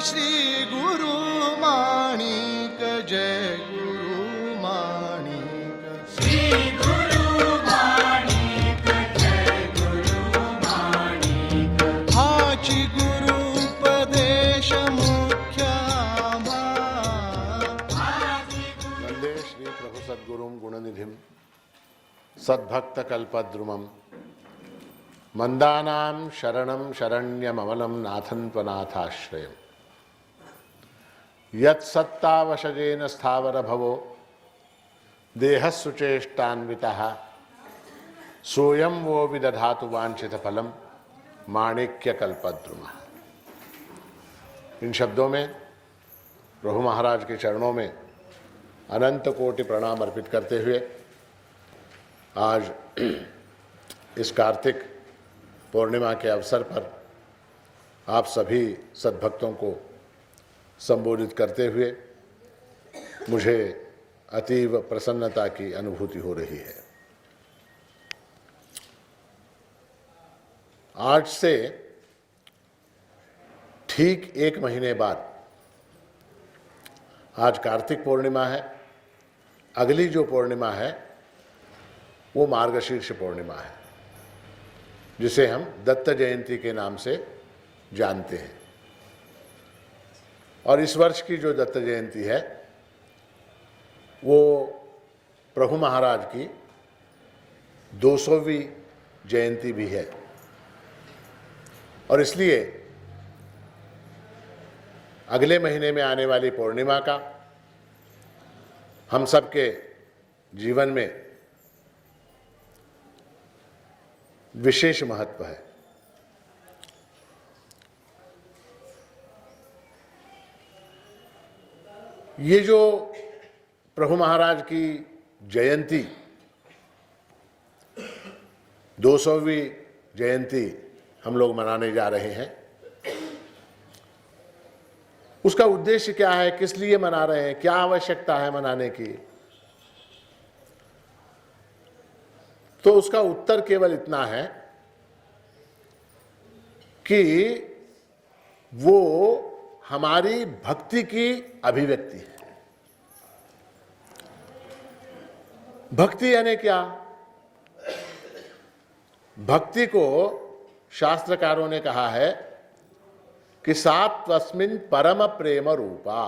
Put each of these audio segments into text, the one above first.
श्री गुरु माणिक जय गुरु माणिक श्री गुरु माणिक जय गुरु माणिक हाची गुरु उपदेश मुख्य वंदे श्री प्रभु सद्गुरुं गुणनिधिं सद्भक्त कल्पद्रुमं मंदानां शरणं शरण्यममलं नाथं त्वनाथाश्रयम् यत्सत्तावशजेन स्थावर भवो देहस्सुचेष्टान्वितः सोऽयं वो विदधातु वाञ्छितफलं माणिक्यकल्पद्रुमः। इन शब्दों में प्रभु महाराज के चरणों में अनंत कोटि प्रणाम अर्पित करते हुए आज इस कार्तिक पूर्णिमा के अवसर पर आप सभी सद्भक्तों को संबोधित करते हुए मुझे अतीव प्रसन्नता की अनुभूति हो रही है। आज से ठीक 1 महीने बाद आज कार्तिक पूर्णिमा है। अगली जो पूर्णिमा है वो मार्गशीर्ष पूर्णिमा है, जिसे हम दत्त जयंती के नाम से जानते हैं। और इस वर्ष की जो दत्त जयंती है वो प्रभु महाराज की 200वीं जयंती भी है। और इसलिए अगले महीने में आने वाली पूर्णिमा का हम सबके जीवन में विशेष महत्व है। ये जो प्रभु महाराज की जयंती 200वीं जयंती हम लोग मनाने जा रहे हैं, उसका उद्देश्य क्या है, किस लिए मना रहे हैं, क्या आवश्यकता है मनाने की? तो उसका उत्तर केवल इतना है कि वो हमारी भक्ति की अभिव्यक्ति है। भक्ति यानी क्या? भक्ति को शास्त्रकारों ने कहा है कि सात्वस्मिन् परम प्रेम रूपा।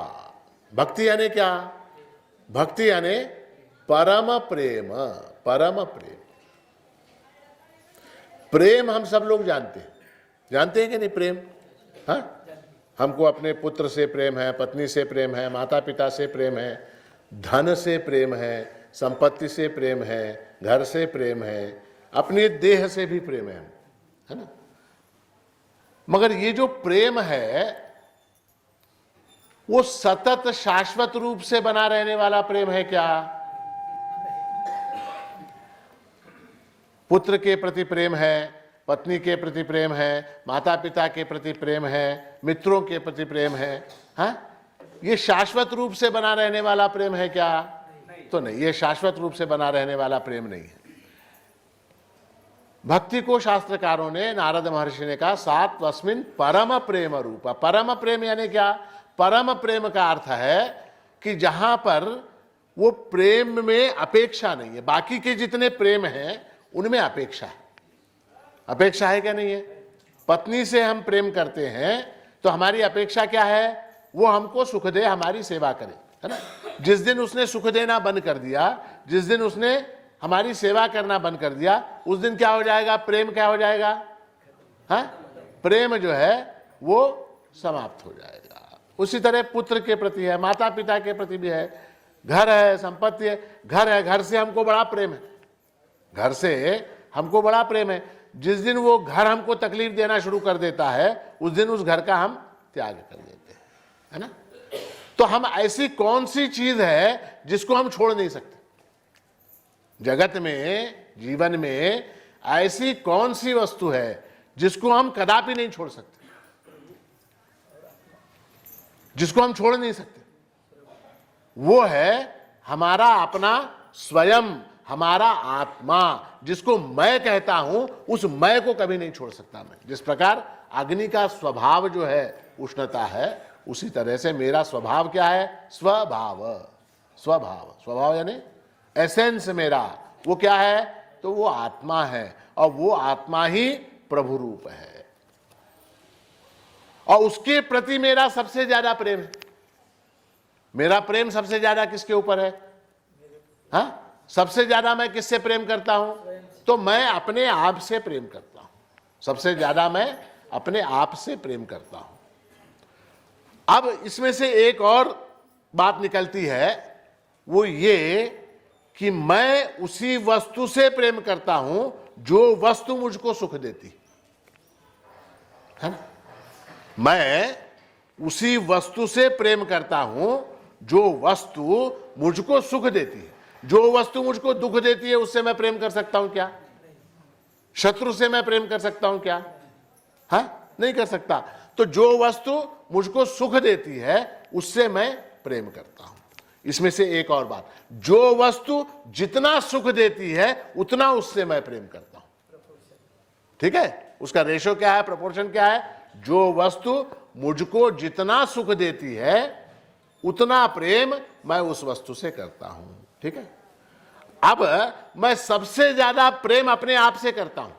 भक्ति यानी क्या? भक्ति यानी परम प्रेम। परम प्रेम, प्रेम हम सब लोग जानते हैं कि नहीं? प्रेम, हाँ, हमको अपने पुत्र से प्रेम है, पत्नी से प्रेम है, माता पिता से प्रेम है, धन से प्रेम है, संपत्ति से प्रेम है, घर से प्रेम है, अपने देह से भी प्रेम है ना? मगर ये जो प्रेम है वो सतत शाश्वत रूप से बना रहने वाला प्रेम है क्या? पुत्र के प्रति प्रेम है, पत्नी के प्रति प्रेम है, माता पिता के प्रति प्रेम है, मित्रों के प्रति प्रेम है, हाँ? ये शाश्वत रूप से बना रहने वाला प्रेम है क्या? तो नहीं, ये शाश्वत रूप से बना रहने वाला प्रेम नहीं है। भक्ति को शास्त्रकारों ने, नारद महर्षि ने कहा सात्वस्मिन् परम प्रेम रूपा। परम प्रेम यानी क्या? परम प्रेम का अर्थ है कि जहां पर वो प्रेम में अपेक्षा नहीं है। बाकी के जितने प्रेम हैं उनमें अपेक्षा है। अपेक्षा है क्या? नहीं है। पत्नी से हम प्रेम करते हैं तो हमारी अपेक्षा क्या है? वो हमको सुख दे, हमारी सेवा करे, है ना? जिस दिन उसने सुख देना बंद कर दिया, जिस दिन उसने हमारी सेवा करना बंद कर दिया, उस दिन क्या हो जाएगा? प्रेम क्या हो जाएगा? हाँ, प्रेम जो है वो समाप्त हो जाएगा। उसी तरह पुत्र के प्रति है, माता पिता के प्रति भी है, घर है, संपत्ति है। घर है, घर से हमको बड़ा प्रेम है, घर से हमको बड़ा प्रेम है। जिस दिन वो घर हमको तकलीफ देना शुरू कर देता है उस दिन उस घर का हम त्याग कर देते हैं, है ना? तो हम ऐसी कौन सी चीज है जिसको हम छोड़ नहीं सकते? जगत में, जीवन में ऐसी कौन सी वस्तु है जिसको हम कदापि नहीं छोड़ सकते, जिसको हम छोड़ नहीं सकते? वो है हमारा अपना स्वयं, हमारा आत्मा, जिसको मैं कहता हूं, उस मैं को कभी नहीं छोड़ सकता मैं। जिस प्रकार अग्नि का स्वभाव जो है उष्णता है, उसी तरह से मेरा स्वभाव क्या है? स्वभाव। स्वभाव, स्वभाव यानी एसेंस मेरा वो क्या है? तो वो आत्मा है, और वो आत्मा ही प्रभु रूप है, और उसके प्रति मेरा सबसे ज्यादा प्रेम है। मेरा प्रेम सबसे ज्यादा किसके ऊपर है? हाँ, सबसे ज्यादा मैं किससे प्रेम करता हूं? तो मैं अपने आप से प्रेम करता हूं। सबसे ज्यादा मैं अपने आप से प्रेम करता हूं। अब इसमें से एक और बात निकलती है, वो ये कि मैं उसी वस्तु से प्रेम करता हूं जो वस्तु मुझको सुख देती है ना। मैं उसी वस्तु से प्रेम करता हूं जो वस्तु मुझको सुख देती है। जो वस्तु मुझको दुख देती है उससे मैं प्रेम कर सकता हूं क्या? शत्रु से मैं प्रेम कर सकता हूं क्या? हाँ, नहीं कर सकता। तो जो वस्तु मुझको सुख देती है उससे मैं प्रेम करता हूं। इसमें से एक और बात, जो वस्तु जितना सुख देती है उतना उससे मैं प्रेम करता हूं। ठीक है, उसका रेशो क्या है, प्रोपोर्शन क्या है? जो वस्तु मुझको जितना सुख देती है उतना प्रेम मैं उस वस्तु से करता हूं। ठीक है, अब मैं सबसे ज्यादा प्रेम अपने आप से करता हूं।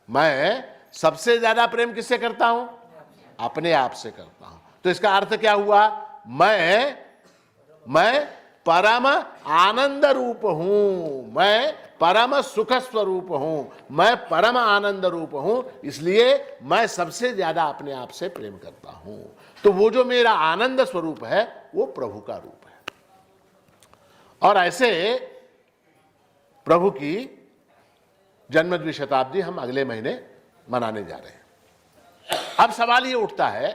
मैं सबसे ज्यादा प्रेम किससे करता हूं? अपने आप से करता हूं। तो इसका अर्थ क्या हुआ? मैं परम आनंद रूप हूं, मैं परम सुख स्वरूप हूं, मैं परम आनंद रूप हूं, इसलिए मैं सबसे ज्यादा अपने आप से प्रेम करता हूं। तो वो जो मेरा आनंद स्वरूप है वो प्रभु का रूप है। और ऐसे प्रभु की जन्म द्विशताब्दी हम अगले महीने मनाने जा रहे हैं। अब सवाल ये उठता है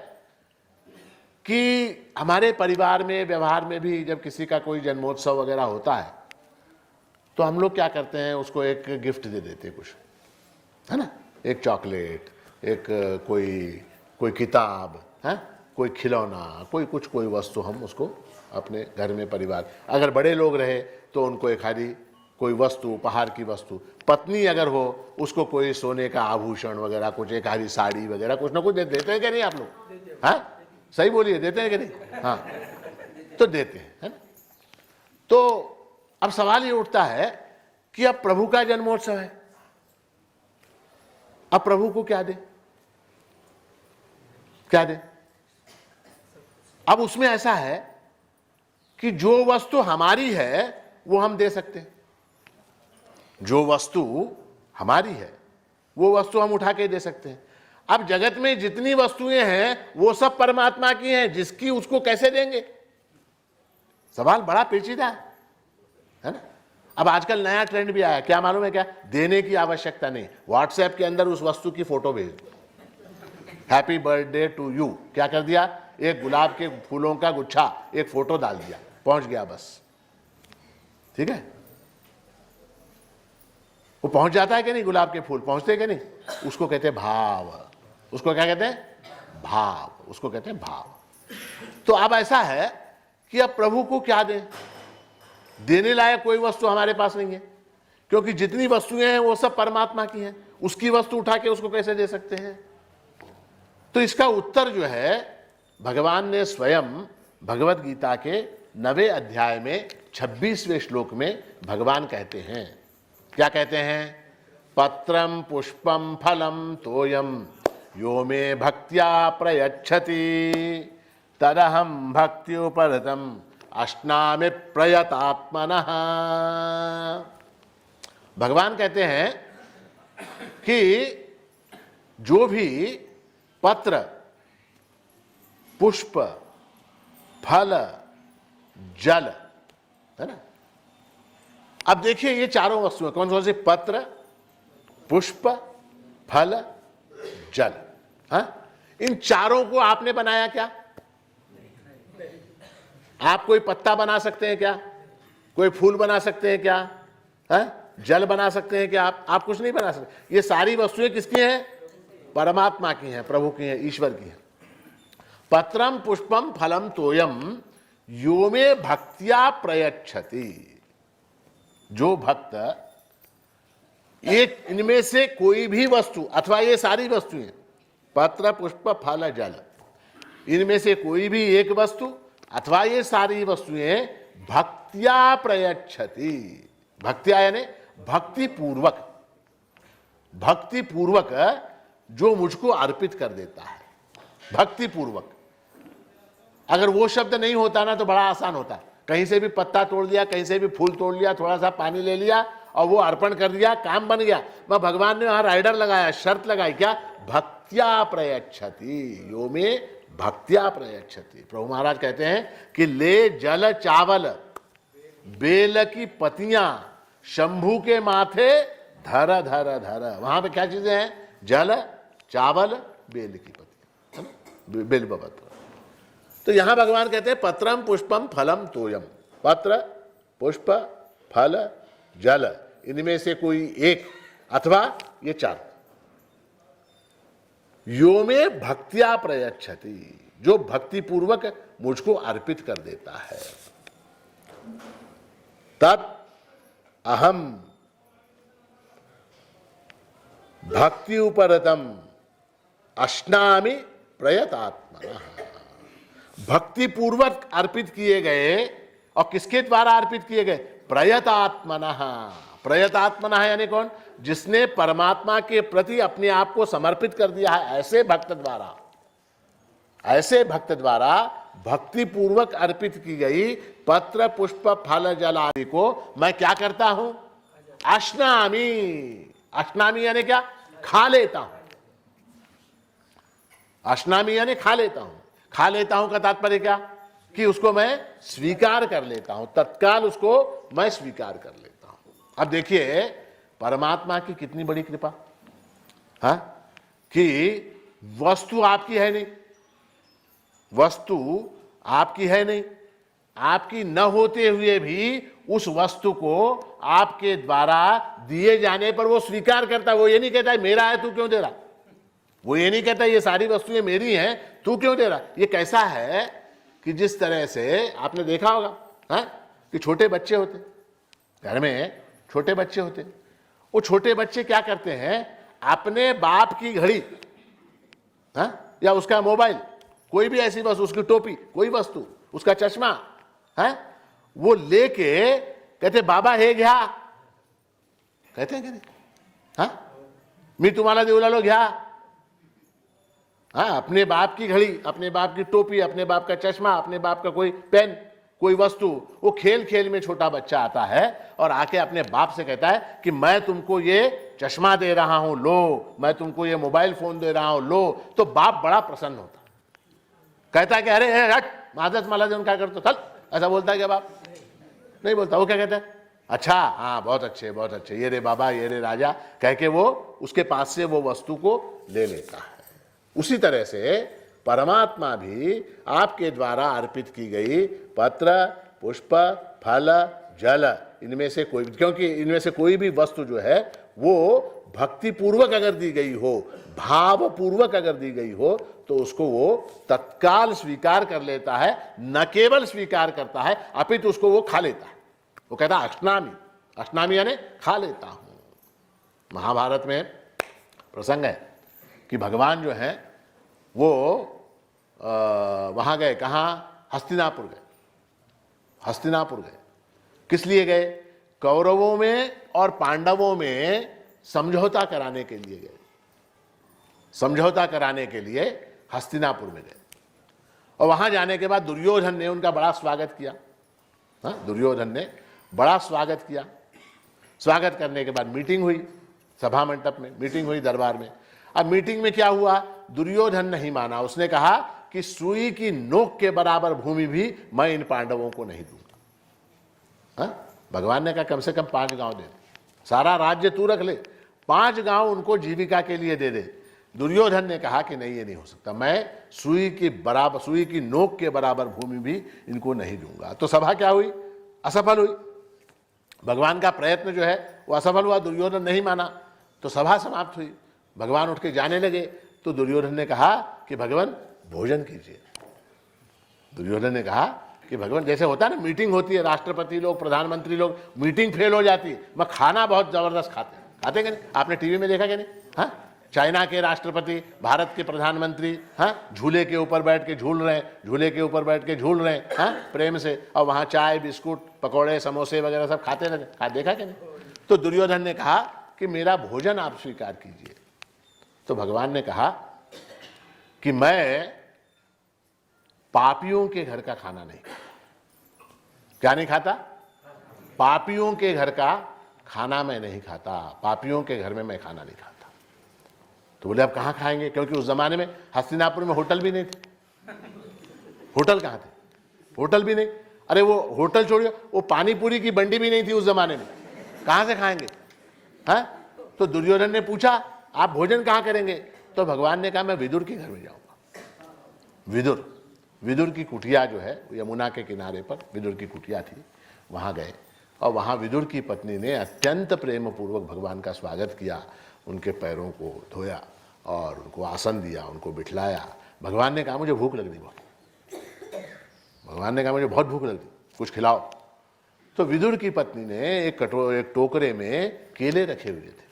कि हमारे परिवार में, व्यवहार में भी जब किसी का कोई जन्मोत्सव वगैरह होता है तो हम लोग क्या करते हैं, उसको एक गिफ्ट दे देते हैं, कुछ है ना, एक चॉकलेट, एक कोई किताब है, कोई खिलौना, कोई वस्तु हम उसको अपने घर में, परिवार, अगर बड़े लोग रहे तो उनको एक आधी कोई वस्तु, उपहार की वस्तु, पत्नी अगर हो उसको कोई सोने का आभूषण वगैरह कुछ, एक आधी साड़ी वगैरह कुछ ना कुछ देते हैं कि नहीं आप लोग? हाँ, सही बोलिए, देते हैं कि नहीं? हाँ, तो देते हैं, है ना। तो अब सवाल ये उठता है कि अब प्रभु का जन्मोत्सव है, अब प्रभु को क्या दे? क्या दे? अब उसमें ऐसा है कि जो वस्तु हमारी है वो हम दे सकते हैं। जो वस्तु हमारी है वो वस्तु हम उठा के दे सकते हैं। अब जगत में जितनी वस्तुएं हैं वो सब परमात्मा की हैं, जिसकी उसको कैसे देंगे? सवाल बड़ा पेचीदा है ना। अब आजकल नया ट्रेंड भी आया, क्या मालूम है क्या? देने की आवश्यकता नहीं, व्हाट्सएप के अंदर उस वस्तु की फोटो भेज दो, हैप्पी बर्थडे टू यू, क्या कर दिया, एक गुलाब के फूलों का गुच्छा, एक फोटो डाल दिया, पहुंच गया बस। ठीक है, वो पहुंच जाता है कि नहीं? गुलाब के फूल पहुंचते हैं कि नहीं? उसको कहते हैं भाव। उसको क्या कहते हैं? भाव। उसको कहते हैं भाव। तो अब ऐसा है कि अब प्रभु को क्या दें? देने लायक कोई वस्तु हमारे पास नहीं है, क्योंकि जितनी वस्तुएं हैं वो सब परमात्मा की हैं। उसकी वस्तु उठा के उसको कैसे दे सकते हैं? तो इसका उत्तर जो है भगवान ने स्वयं भगवत गीता के 9वें अध्याय में 26वें श्लोक में भगवान कहते हैं। क्या कहते हैं? पत्रम पुष्पम फलम तोयम यो मे भक्त्या प्रयच्छति तदहम भक्त्युपरतम अश्नामि प्रयतात्मनः। भगवान कहते हैं कि जो भी पत्र, पुष्प, फल, जल, है ना। अब देखिए ये चारों वस्तुएं कौन कौन सी? पत्र, पुष्प, फल, जल। हाँ, इन चारों को आपने बनाया क्या? आप कोई पत्ता बना सकते हैं क्या? कोई फूल बना सकते हैं क्या? है? जल बना सकते हैं क्या? आप कुछ नहीं बना सकते। ये सारी वस्तुएं किसकी हैं? परमात्मा की हैं, प्रभु की हैं, ईश्वर की हैं। पत्रम पुष्पम फलम तोयम यो मे भक्त्या प्रयच्छति। जो भक्त एक इनमें से कोई भी वस्तु अथवा ये सारी वस्तुएं, पत्र, पुष्प, फल, जल, इनमें से कोई भी एक वस्तु अथवा ये सारी वस्तुएं भक्त्या प्रयच्छति, भक्त्या यानी भक्ति पूर्वक, भक्ति पूर्वक जो मुझको अर्पित कर देता है, भक्ति पूर्वक। अगर वो शब्द नहीं होता ना तो बड़ा आसान होता, कहीं से भी पत्ता तोड़ लिया, कहीं से भी फूल तोड़ लिया, थोड़ा सा पानी ले लिया और वो अर्पण कर दिया, काम बन गया। मैं भगवान ने वहां राइडर लगाया, शर्त लगाई, क्या? भक्त्या प्रयच्छति, यो में भक्त्या प्रयच्छति। प्रभु महाराज कहते हैं कि ले जल चावल बेल की पतियां शंभू के माथे धर धर धर। वहां पे क्या चीजें हैं? जल, चावल, बेल की पतियां, है ना? बेल पत्र। तो यहां भगवान कहते हैं पत्रम पुष्पम फलम तोयम, पत्र, पुष्प, फल, जल, इनमें से कोई एक अथवा ये चार। यो में भक्त्या प्रयच्छति, जो भक्ति पूर्वक मुझको अर्पित कर देता है। तत् अहम भक्ति उपरतम अश्नामि प्रयतात्मनः। भक्ति पूर्वक अर्पित किए गए, और किसके द्वारा अर्पित किए गए? प्रयतात्मनः। प्रयतात्मनः यानी कौन? जिसने परमात्मा के प्रति अपने आप को समर्पित कर दिया है, ऐसे भक्त द्वारा, ऐसे भक्त द्वारा भक्ति पूर्वक अर्पित की गई पत्र, पुष्प, फल, जल आदि को मैं क्या करता हूं? अश्नामि। अश्नामि यानी क्या? खा लेता हूं। अश्नामि यानी खा लेता हूं। खा लेता हूं का तात्पर्य क्या? कि उसको मैं स्वीकार कर लेता हूं, तत्काल उसको मैं स्वीकार कर लेता हूं। अब देखिए परमात्मा की कितनी बड़ी कृपा, हाँ, कि वस्तु आपकी है नहीं, वस्तु आपकी है नहीं, आपकी न होते हुए भी उस वस्तु को आपके द्वारा दिए जाने पर वो स्वीकार करता है। वो ये नहीं कहता है मेरा है तू क्यों दे रहा, वो ये नहीं कहता ये सारी वस्तुएं मेरी हैं तू क्यों दे रहा। ये कैसा है कि जिस तरह से आपने देखा होगा, हाँ, कि छोटे बच्चे होते, घर में छोटे बच्चे होते, वो छोटे बच्चे क्या करते हैं? अपने बाप की घड़ी, हाँ, या उसका मोबाइल, कोई भी ऐसी वस्तु, उसकी टोपी, कोई वस्तु, उसका चश्मा, है, वो लेके कहते बाबा हे घ्या, कहते हैं कि नहीं? हाँ, मी तुम्हाला देवलालो घ्या। हाँ, अपने बाप की घड़ी, अपने बाप की टोपी, अपने बाप का चश्मा, अपने बाप का कोई पेन, कोई वस्तु, वो खेल खेल में छोटा बच्चा आता है और आके अपने बाप से कहता है कि मैं तुमको ये चश्मा दे रहा हूं, लो, मैं तुमको ये मोबाइल फोन दे रहा हूं, लो। तो बाप बड़ा प्रसन्न होता, कहता है कि अरे हट, मादत माला देन क्या करते, चल। ऐसा बोलता है क्या बाप? नहीं बोलता। वो क्या कहता है? अच्छा, हाँ, बहुत अच्छे, बहुत अच्छे, ये रे बाबा, ये रे राजा, कह के वो उसके पास से वो वस्तु को ले लेता है। उसी तरह से परमात्मा भी आपके द्वारा अर्पित की गई पत्र, पुष्प, फल, जल, इनमें से कोई, क्योंकि इनमें से कोई भी वस्तु जो है वो भक्ति पूर्वक अगर दी गई हो, भाव पूर्वक अगर दी गई हो, तो उसको वो तत्काल स्वीकार कर लेता है। न केवल स्वीकार करता है अपितु उसको वो खा लेता है। वो कहता है अश्नामि। अश्नामि यानी खा लेता हूं। महाभारत में प्रसंग है कि भगवान जो है वो वहां गए, कहाँ? हस्तिनापुर गए। हस्तिनापुर गए किस लिए गए? कौरवों में और पांडवों में समझौता कराने के लिए गए। समझौता कराने के लिए हस्तिनापुर में गए और वहां जाने के बाद दुर्योधन ने उनका बड़ा स्वागत किया। हाँ, दुर्योधन ने बड़ा स्वागत किया। स्वागत करने के बाद मीटिंग हुई, सभा मंडप में मीटिंग हुई, दरबार में। अब मीटिंग में क्या हुआ? दुर्योधन नहीं माना। उसने कहा कि सुई की नोक के बराबर भूमि भी मैं इन पांडवों को नहीं दूंगा। हाँ? भगवान ने कहा कम से कम 5 गांव दे दे, सारा राज्य तू रख ले, 5 गांव उनको जीविका के लिए दे दे। दुर्योधन ने कहा कि नहीं, ये नहीं हो सकता, मैं सुई की नोक के बराबर भूमि भी इनको नहीं दूंगा। तो सभा क्या हुई? असफल हुई। भगवान का प्रयत्न जो है वो असफल हुआ, दुर्योधन नहीं माना, तो सभा समाप्त हुई। भगवान उठ के जाने लगे तो दुर्योधन ने कहा कि भगवान भोजन कीजिए। दुर्योधन ने कहा कि भगवान, जैसे होता है ना, मीटिंग होती है, राष्ट्रपति लोग, प्रधानमंत्री लोग, मीटिंग फेल हो जाती है, मैं खाना बहुत जबरदस्त खाते कि नहीं? आपने टीवी में देखा कि नहीं? हाँ, चाइना के राष्ट्रपति, भारत के प्रधानमंत्री, हाँ, झूले के ऊपर बैठ के झूल रहे हैं, झूले के ऊपर बैठ के झूल रहे हैं, हाँ, प्रेम से, और वहाँ चाय बिस्कुट पकौड़े समोसे वगैरह सब खाते रहे। देखा कि नहीं? तो दुर्योधन ने कहा कि मेरा भोजन आप स्वीकार कीजिए। तो भगवान ने कहा कि मैं पापियों के घर का खाना नहीं खाता। क्या नहीं खाता? पापियों के घर का खाना मैं नहीं खाता, पापियों के घर में मैं खाना नहीं खाता। तो बोले अब कहाँ खाएंगे? क्योंकि उस जमाने में हस्तिनापुर में होटल भी नहीं थे। होटल कहाँ थे? होटल भी नहीं। अरे वो होटल छोड़िए, वो पानी पूरी की बंडी भी नहीं थी उस जमाने में, कहाँ से खाएंगे? हाँ? तो दुर्योधन ने पूछा आप भोजन कहाँ करेंगे? तो भगवान ने कहा मैं विदुर के घर में जाऊंगा। विदुर की कुटिया जो है यमुना के किनारे पर विदुर की कुटिया थी, वहाँ गए और वहाँ विदुर की पत्नी ने अत्यंत प्रेम पूर्वक भगवान का स्वागत किया, उनके पैरों को धोया और उनको आसन दिया, उनको बिठलाया। भगवान ने कहा मुझे भूख लग रही बहुत। भगवान ने कहा मुझे बहुत भूख लग रही, कुछ खिलाओ। तो विदुर की पत्नी ने एक टोकरे में केले रखे हुए थे।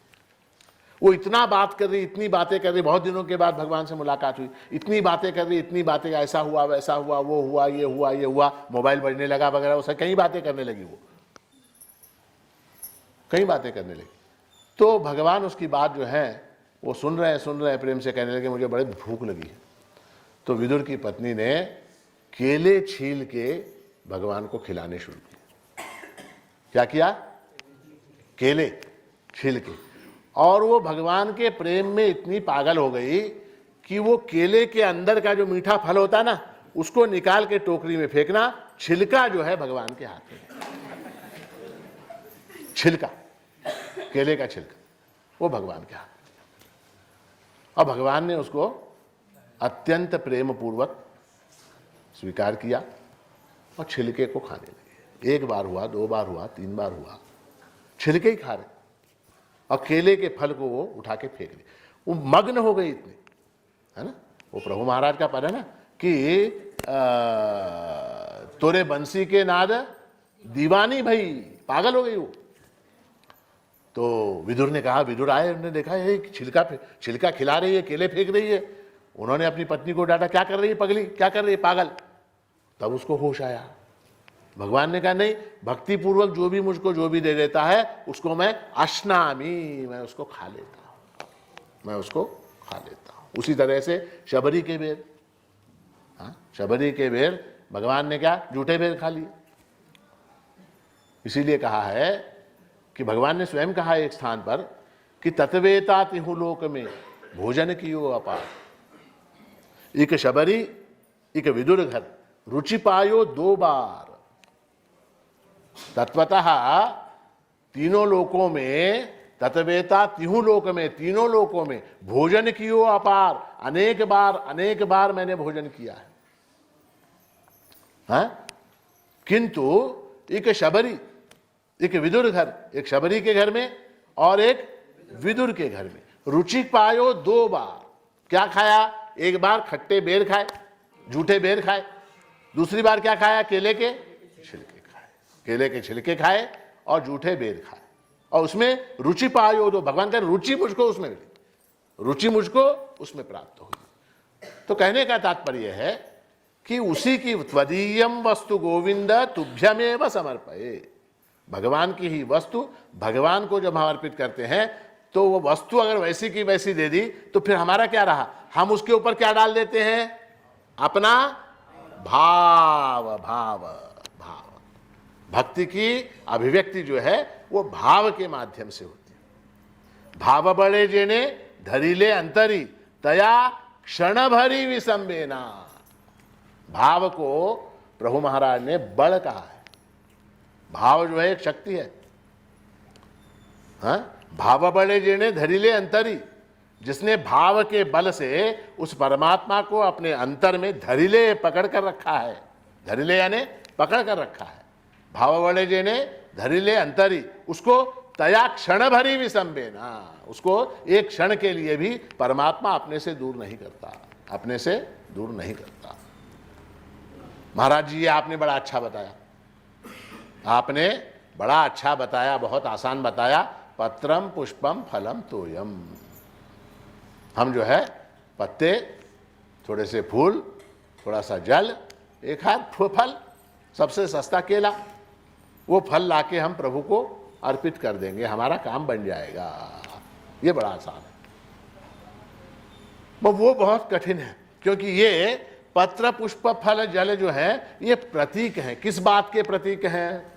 वो इतना बात कर रही, इतनी बातें कर रही, बहुत दिनों के बाद भगवान से मुलाकात हुई, इतनी बातें कर रही, इतनी बातें, ऐसा हुआ वैसा हुआ, वो हुआ ये हुआ ये हुआ, मोबाइल बजने लगा वगैरह, उससे कई बातें करने लगी, वो कई बातें करने लगी। तो भगवान उसकी बात जो है वो सुन रहे हैं, प्रेम से कहने लगे मुझे बड़ी भूख लगी है। तो विदुर की पत्नी ने केले छील के भगवान को खिलाने शुरू किया। क्या किया? केले छील के। और वो भगवान के प्रेम में इतनी पागल हो गई कि वो केले के अंदर का जो मीठा फल होता ना, उसको निकाल के टोकरी में फेंकना, छिलका जो है भगवान के हाथ में, छिलका, केले का छिलका वो भगवान के हाथ में। और भगवान ने उसको अत्यंत प्रेम पूर्वक स्वीकार किया और छिलके को खाने लगे। एक बार हुआ, दो बार हुआ, तीन बार हुआ, छिलके ही खा रहे और केले के फल को वो उठा के फेंक दिए। वो मग्न हो गई इतनी, है ना। वो प्रभु महाराज का पद है ना कि तोरे बंसी के नाद दीवानी भई, पागल हो गई वो। तो विदुर ने कहा, विदुर आए, उन्होंने देखा ये छिलका खिला रही है, केले फेंक रही है। उन्होंने अपनी पत्नी को डांटा, क्या कर रही है पगली, क्या कर रही है पागल। तब उसको होश आया। भगवान ने कहा नहीं, भक्ति पूर्वक जो भी मुझको जो भी दे देता है उसको मैं अश्नामी, मैं उसको खा लेता हूं, मैं उसको खा लेता हूं। उसी तरह से शबरी के बेर, हाँ, शबरी के बेर भगवान ने क्या जूठे बेर खा लिए। इसीलिए कहा है कि भगवान ने स्वयं कहा एक स्थान पर कि तत्वेता तिहु लोक में भोजन कियो अपार। एक शबरी एक विदुर घर, रुचि पायो दो बार। तत्वतः तीनों लोकों में, तत्वेता तिहु लोक में, तीनों लोकों में भोजन कियो अपार, अनेक बार मैंने भोजन किया है। हाँ? किंतु एक शबरी, एक विदुर घर, एक शबरी के घर में और एक विदुर के घर में रुचि पायो दो बार। क्या खाया? एक बार खट्टे बेर खाए, जूठे बेर खाए, दूसरी बार क्या खाया? केले के छिलके खाए, केले के छिलके खाए और जूठे बेर खाए। और उसमें रुचि पायो दो, भगवान का रुचि मुझको उसमें मिली, रुचि मुझको उसमें प्राप्त हुई। तो कहने का तात्पर्य है कि उसी की त्वदीयम वस्तु गोविंद तुभ्यमेव समर्पये। भगवान की ही वस्तु भगवान को जब हम अर्पित करते हैं तो वो वस्तु अगर वैसी की वैसी दे दी तो फिर हमारा क्या रहा? हम उसके ऊपर क्या डाल देते हैं? अपना भाव। भाव भाव भक्ति की अभिव्यक्ति जो है वो भाव के माध्यम से होती है। भाव बड़े जेने धरिले अंतरी तया क्षण भरी विसंबेना। भाव को प्रभु महाराज ने बल कहा है। भाव जो है एक शक्ति है। हाँ? भाव बड़े जेने धरिले अंतरी, जिसने भाव के बल से उस परमात्मा को अपने अंतर में धरिले पकड़ कर रखा है। धरिले यानी पकड़ कर रखा है। भाव बड़े जेने धरिले अंतरी, उसको तया क्षण भरी विसंबेना, उसको एक क्षण के लिए भी परमात्मा अपने से दूर नहीं करता, अपने से दूर नहीं करता। महाराज जी ये आपने बड़ा अच्छा बताया, आपने बड़ा अच्छा बताया, बहुत आसान बताया। पत्रम पुष्पम फलम तोयम। हम जो है पत्ते, थोड़े से फूल, थोड़ा सा जल, एक हाथ फल, सबसे सस्ता केला, वो फल लाके हम प्रभु को अर्पित कर देंगे, हमारा काम बन जाएगा। ये बड़ा आसान है, वो बहुत कठिन है, क्योंकि ये पत्र पुष्प फल जल जो है ये प्रतीक हैं। किस बात के प्रतीक हैं?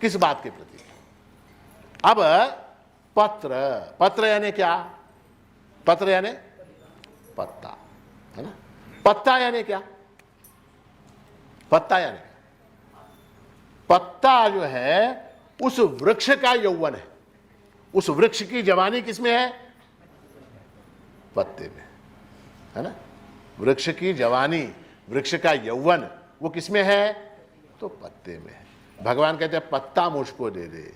किस बात के प्रतीक? अब पत्र यानी क्या? पत्र यानी पत्ता, है ना? पत्ता यानी क्या? पत्ता यानी पत्ता जो है उस वृक्ष का यौवन है। उस वृक्ष की जवानी किसमें है? पत्ते में, है ना? वृक्ष की जवानी, वृक्ष का यौवन वो किसमें है? तो पत्ते में है। भगवान कहते हैं पत्ता मुझको दे दे,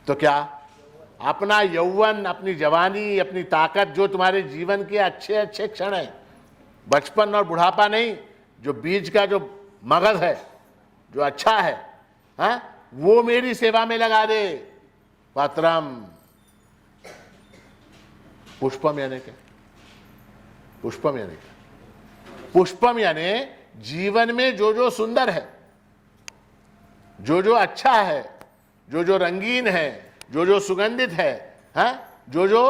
तो क्या अपना यौवन, अपनी जवानी, अपनी ताकत, जो तुम्हारे जीवन के अच्छे अच्छे क्षण है, बचपन और बुढ़ापा नहीं, जो बीज का जो मगज है, जो अच्छा है, हाँ, वो मेरी सेवा में लगा दे। पत्रम पुष्पम यानी क्या? पुष्पम यानी क्या? पुष्पम यानी जीवन में जो जो सुंदर है, जो जो अच्छा है, जो जो रंगीन है, जो जो सुगंधित है, हाँ, जो जो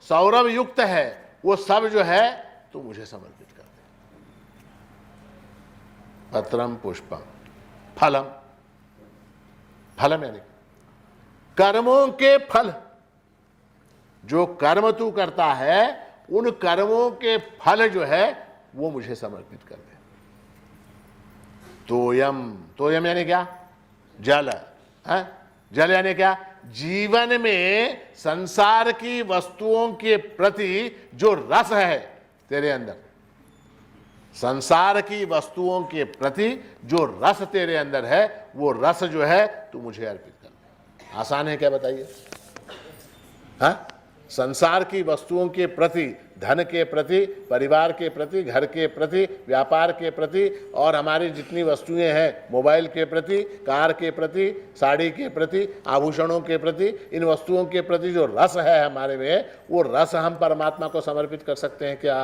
सौरभ युक्त है, वो सब जो है तो मुझे समर्पित कर दे। पत्रम पुष्पम फलम, फलम यानी कर्मों के फल, जो कर्म तू करता है उन कर्मों के फल जो है वो मुझे समर्पित कर दे। तोयम, तोयम यानी क्या? जल, है? जल यानी क्या? जीवन में संसार की वस्तुओं के प्रति जो रस है तेरे अंदर, संसार की वस्तुओं के प्रति जो रस तेरे अंदर है, वो रस जो है तू मुझे अर्पित कर दे। आसान है क्या? बताइए। हाँ, संसार की वस्तुओं के प्रति, धन के प्रति, परिवार के प्रति, घर के प्रति, व्यापार के प्रति, और हमारी जितनी वस्तुएं हैं, मोबाइल के प्रति, कार के प्रति, साड़ी के प्रति, आभूषणों के प्रति, इन वस्तुओं के प्रति जो रस है हमारे में, वो रस हम परमात्मा को समर्पित कर सकते हैं क्या?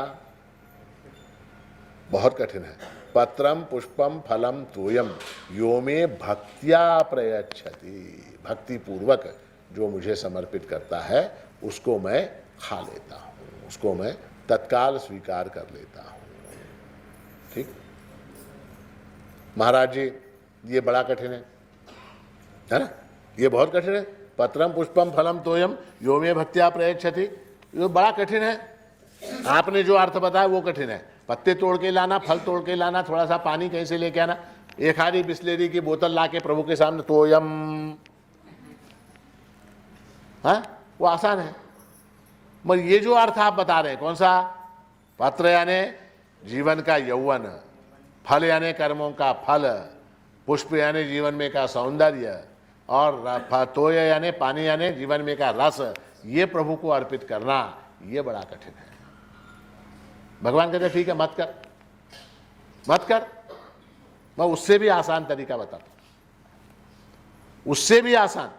बहुत कठिन है। पत्रम पुष्पम फलम तोयम यो में भक्त्या प्रयच्छति, भक्ति पूर्वक जो मुझे समर्पित करता है उसको मैं खा लेता हूँ, उसको मैं तत्काल स्वीकार कर लेता हूँ। ठीक? महाराज जी, ये बड़ा कठिन है ना? ये बहुत कठिन है। पत्रम पुष्पम फलम तोयम यो में भक्त्या प्रयच्छति, ये बड़ा कठिन है। आपने जो अर्थ बताया वो कठिन है। पत्ते तोड़ के लाना, फल तोड़ के लाना, थोड़ा सा पानी कहीं से लेके आना, एक आधी बिस्लेरी की बोतल लाके प्रभु के सामने तोयम, हाँ, वो आसान है। मगर ये जो अर्थ आप बता रहे हैं, कौन सा? पत्र यानी जीवन का यौवन, फल यानी कर्मों का फल, पुष्प यानी जीवन में का सौंदर्य, और तोय यानी पानी यानी जीवन में का रस, ये प्रभु को अर्पित करना, ये बड़ा कठिन है। भगवान कहते ठीक है, मत कर, मत कर। मैं उससे भी आसान तरीका बताता हूं, उससे भी आसान।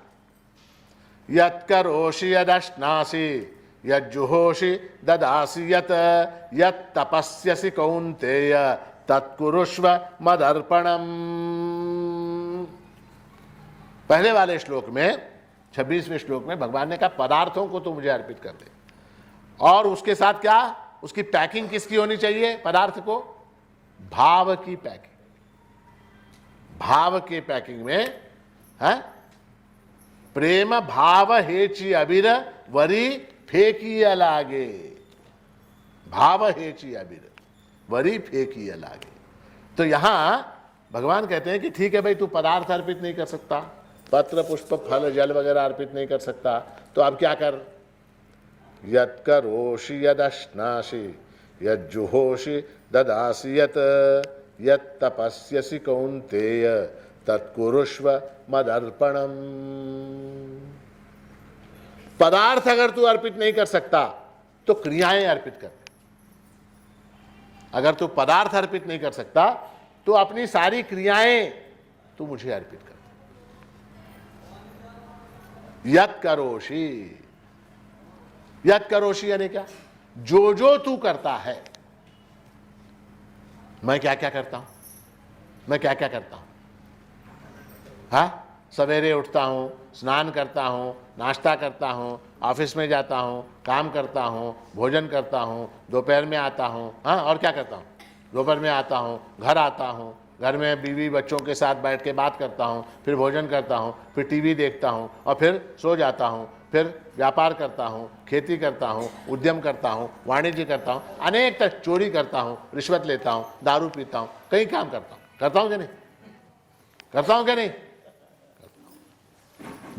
यत् करोषि यदश्नासि यज्जुहोषि ददासि यत् तपस्यसि कौन्तेय तत्कुरुष्व मदर्पणम्। पहले वाले श्लोक में, 26वें श्लोक में भगवान ने कहा पदार्थों को तो मुझे अर्पित कर दे, और उसके साथ क्या? उसकी पैकिंग किसकी होनी चाहिए? पदार्थ को भाव की पैकिंग, भाव के पैकिंग में है। प्रेम भाव हेची अबीर वरी फेंकी लागे, भाव हेची अबीर वरी फेंकी लागे। तो यहां भगवान कहते हैं कि ठीक है भाई, तू पदार्थ अर्पित नहीं कर सकता, पत्र पुष्प फल जल वगैरह अर्पित नहीं कर सकता, तो अब क्या कर? यत् करोषि यदश्नासि यज्जुहोषि ददासि यत् तपस्यसि कौन्तेय तत्कुरुष्व मदर्पणम्। पदार्थ अगर तू अर्पित नहीं कर सकता तो क्रियाएं अर्पित कर। अगर तू पदार्थ अर्पित नहीं कर सकता तो अपनी सारी क्रियाएं तू मुझे अर्पित कर। यत् करोषि, यत् करोषि यानी क्या? जो जो तू करता है, मैं क्या क्या करता हूं, मैं क्या क्या करता हूं। हाँ, सवेरे उठता हूं, स्नान करता हूं, नाश्ता करता हूं, ऑफिस में जाता हूं, काम करता हूं, भोजन करता हूं, दोपहर में आता हूं। हाँ, और क्या करता हूं, दोपहर में आता हूं, घर आता हूं, घर में बीवी बच्चों के साथ बैठ के बात करता हूं, फिर भोजन करता हूं, फिर टीवी देखता हूं और फिर सो जाता हूं, फिर व्यापार करता हूं, खेती करता हूं, उद्यम करता हूं, वाणिज्य करता हूं, अनेक तक चोरी करता हूं, रिश्वत लेता हूं, दारू पीता हूं, कई काम करता हूं कि नहीं, करता हूं कि नहीं।